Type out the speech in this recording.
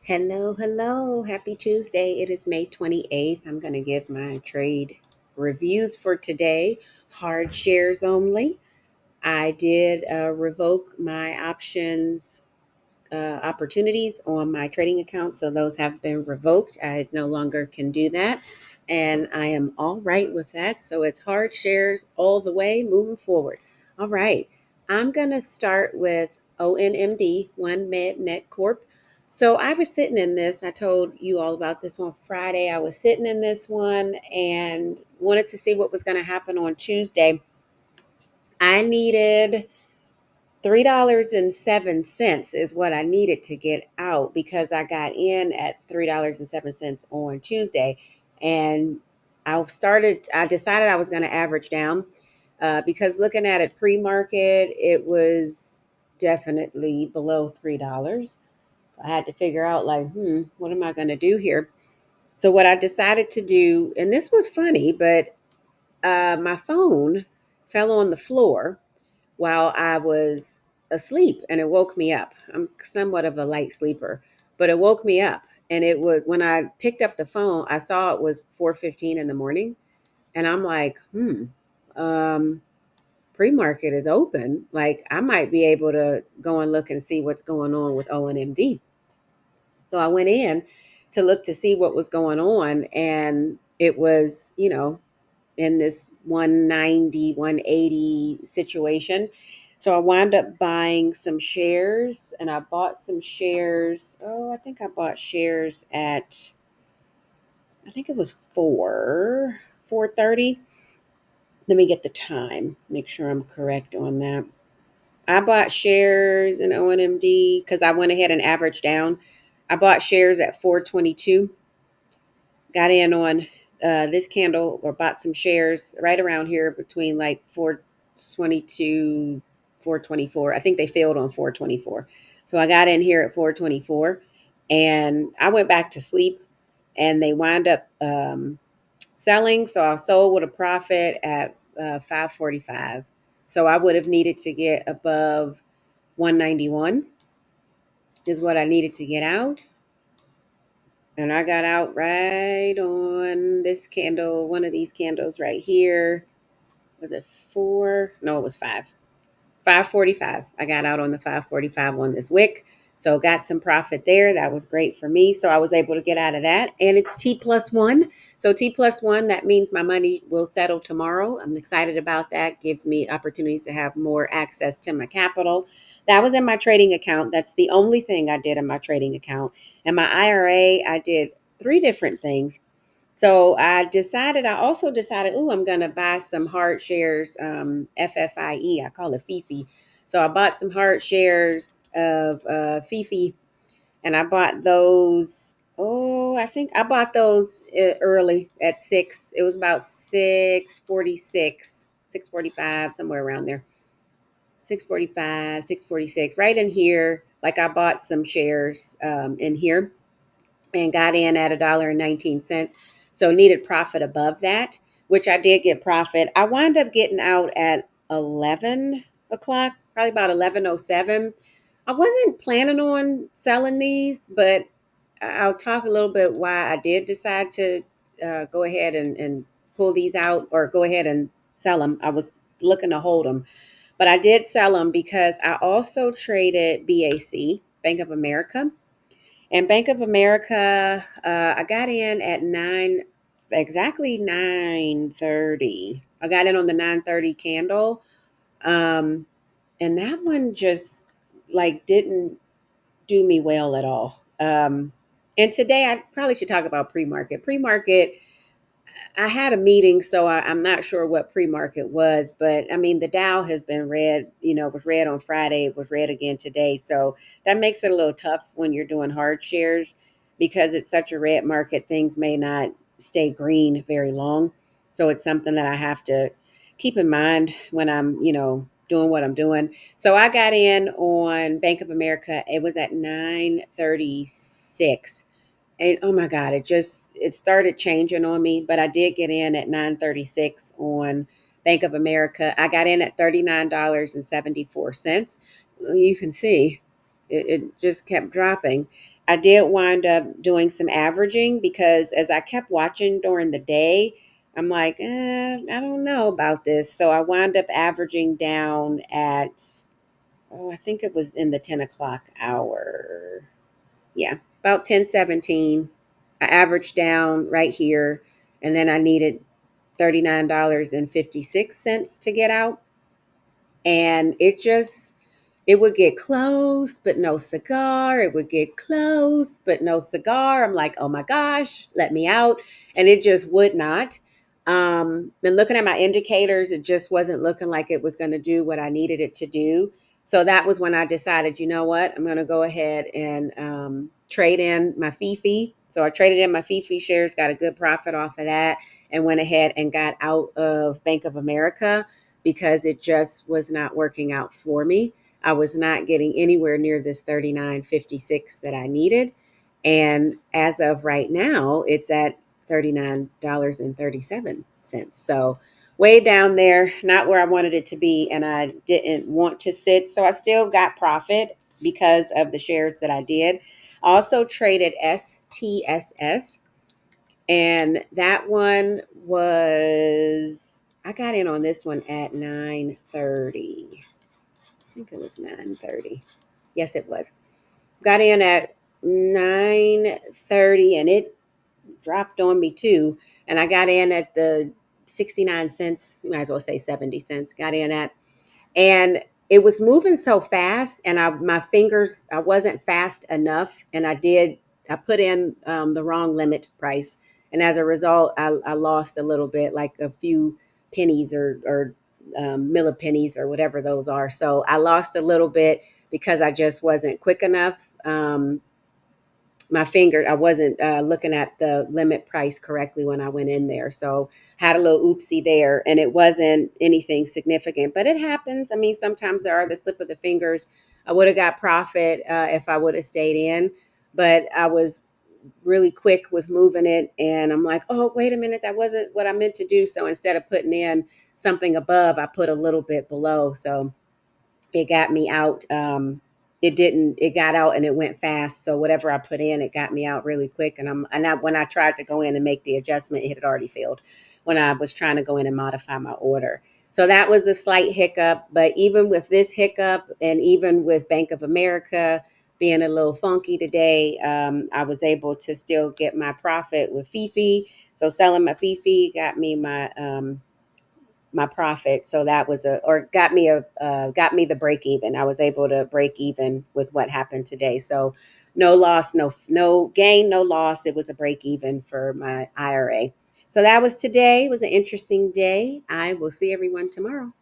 Hello, hello. Happy Tuesday. It is May 28th. I'm going to give my trade reviews for today. Hard shares only. I did revoke my options opportunities on my trading account. So those have been revoked. I no longer can do that. And I am all right with that. So it's hard shares all the way moving forward. All right. I'm going to start with ONMD, One Med Net Corp. So I was sitting in this. I told you all about this on Friday. I was sitting in this one and wanted to see what was going to happen on Tuesday. I needed $3.07 is what I needed to get out because I got in at $3.07 on Tuesday. And I decided I was going to average down because looking at it pre market, it was definitely below $3. So I had to figure out, like, what am I going to do here? So, what I decided to do, and this was funny, but my phone fell on the floor while I was asleep and it woke me up. I'm somewhat of a light sleeper, but it woke me up. And it was when I picked up the phone, I saw it was 4:15 in the morning. And I'm like, um, pre-market is open. Like I might be able to go and look and see what's going on with ONMD. So I went in to look to see what was going on. And it was, in this 190, 180 situation. So I wound up buying some shares and I bought some shares. Oh, I think I bought shares at I think it was 4:30. Let me get the time. Make sure I'm correct on that. I bought shares in ONMD because I went ahead and averaged down. I bought shares at 422, got in on this candle or bought some shares right around here between like 422, 424. I think they failed on 424. So I got in here at 424 and I went back to sleep and they wound up selling. So I sold with a profit at 545. So I would have needed to get above 191 is what I needed to get out. And I got out right on this candle, one of these candles right here. Was it four? No, it was five. 545. I got out on the 545 on this wick. So got some profit there. That was great for me. So I was able to get out of that. And it's T plus one. So T plus one, that means my money will settle tomorrow. I'm excited about that. Gives me opportunities to have more access to my capital. That was in my trading account. That's the only thing I did in my trading account. And my IRA, I did three different things. So I also decided, I'm going to buy some hard shares, FFIE. I call it FIFI. So I bought some hard shares of FIFI and I bought those. Oh, I think I bought those early at six. It was about 646, 645, somewhere around there. 645, 646, right in here. Like I bought some shares in here and got in at $1.19. So needed profit above that, which I did get profit. I wound up getting out at 11 o'clock, probably about 11:07. I wasn't planning on selling these, but I'll talk a little bit why I did decide to go ahead and pull these out or go ahead and sell them. I was looking to hold them, but I did sell them because I also traded BAC, Bank of America. And Bank of America, I got in at exactly 9:30. I got in on the 9:30 candle, um, and that one just like didn't do me well at all. And today I probably should talk about pre-market. Pre-market, I had a meeting, so I'm not sure what pre-market was, but I mean, the Dow has been red, it was red on Friday, it was red again today. So that makes it a little tough when you're doing hard shares because it's such a red market, things may not stay green very long. So it's something that I have to keep in mind when I'm, doing what I'm doing. So I got in on Bank of America. It was at 9:36. And oh my God, it started changing on me, but I did get in at 9:36 on Bank of America. I got in at $39.74. You can see it just kept dropping. I did wind up doing some averaging because as I kept watching during the day, I'm like, I don't know about this. So I wound up averaging down at, I think it was in the 10 o'clock hour. Yeah, about 10:17. I averaged down right here, and then I needed $39.56 to get out. And it would get close but no cigar, it would get close but no cigar. I'm like, oh my gosh, let me out. And it just would not. And looking at my indicators, it just wasn't looking like it was going to do what I needed it to do. So that was when I decided, you know what, I'm going to go ahead and trade in my fifi. So I traded in my fifi shares, got a good profit off of that, and went ahead and got out of Bank of America because it just was not working out for me. I was not getting anywhere near this 39.56 that I needed. And as of right now, it's at $39.37. So way down there, not where I wanted it to be. And I didn't want to sit. So I still got profit because of the shares that I did. Also traded STSS. And that one was, I got in on this one at 9:30. I think it was 9:30. Yes, it was. Got in at 9:30 and it dropped on me too. And I got in at the 69 cents, you might as well say 70 cents. Got in at, and it was moving so fast, and my fingers, I wasn't fast enough, and I put in the wrong limit price, and as a result, I lost a little bit, like a few pennies or millipennies or whatever those are. So I lost a little bit because I just wasn't quick enough. My finger, I wasn't looking at the limit price correctly when I went in there. So had a little oopsie there, and it wasn't anything significant, but it happens. I mean, sometimes there are the slip of the fingers. I would have got profit if I would have stayed in, but I was really quick with moving it. And I'm like, oh, wait a minute, that wasn't what I meant to do. So instead of putting in something above, I put a little bit below. So it got me out. It got out and it went fast. So whatever I put in, it got me out really quick. When I tried to go in and make the adjustment, it had already failed when I was trying to go in and modify my order. So that was a slight hiccup. But even with this hiccup, and even with Bank of America being a little funky today, I was able to still get my profit with Fifi. So selling my Fifi got me my profit. So that was got me the break even. I was able to break even with what happened today. So no loss, no gain, no loss. It was a break even for my IRA. So that was today. It was an interesting day. I will see everyone tomorrow.